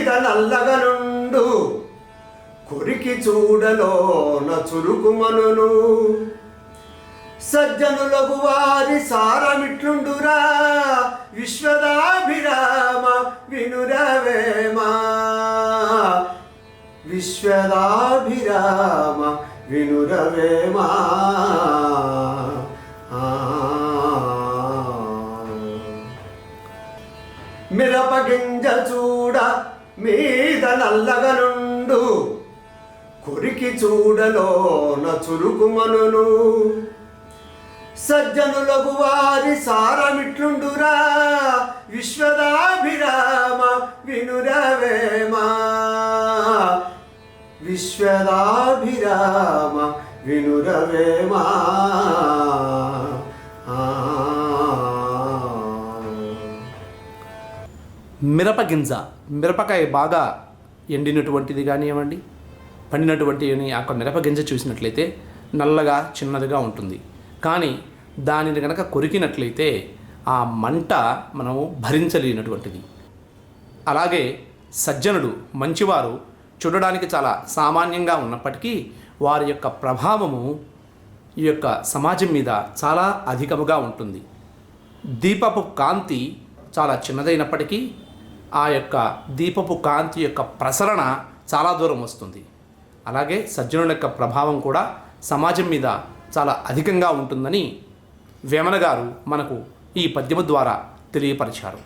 మీద నల్లగనుండు కొరికి చూడలోన చురుకుమనును సజ్జనులకు వారి సారమిట్లుండురా విశ్వదాభిరామ వినురవేమా విశ్వదాభిరామ వినురవేమా మిరపగింజ చూడ మీద నల్లగనుండు కొరికి చూడలోన చురుకుమనును సజ్జనులకు వారి సారమిట్లుండురా విశ్వదాభిరామ వినురవేమా విశ్వదాభిరామ వినురవేమా మిరపగింజ మిరపకాయ బాగా ఎండినటువంటిది కానివ్వండి పండినటువంటి ఆ మిరపగింజ చూసినట్లయితే నల్లగా చిన్నదిగా ఉంటుంది. కానీ దానిని కనుక కొరికినట్లయితే ఆ మంట మనము భరించలేనటువంటిది. అలాగే సజ్జనుడు మంచివారు చూడడానికి చాలా సామాన్యంగా ఉన్నప్పటికీ వారి యొక్క ప్రభావము ఈ యొక్క సమాజం మీద చాలా అధికముగా ఉంటుంది. దీపపు కాంతి చాలా చిన్నదైనప్పటికీ ఆ యొక్క దీపపు కాంతి యొక్క ప్రసరణ చాలా దూరం వస్తుంది. అలాగే సజ్జనుల యొక్క ప్రభావం కూడా సమాజం మీద చాలా అధికంగా ఉంటుందని వేమన గారు మనకు ఈ పద్యము ద్వారా తెలియపరిచారు.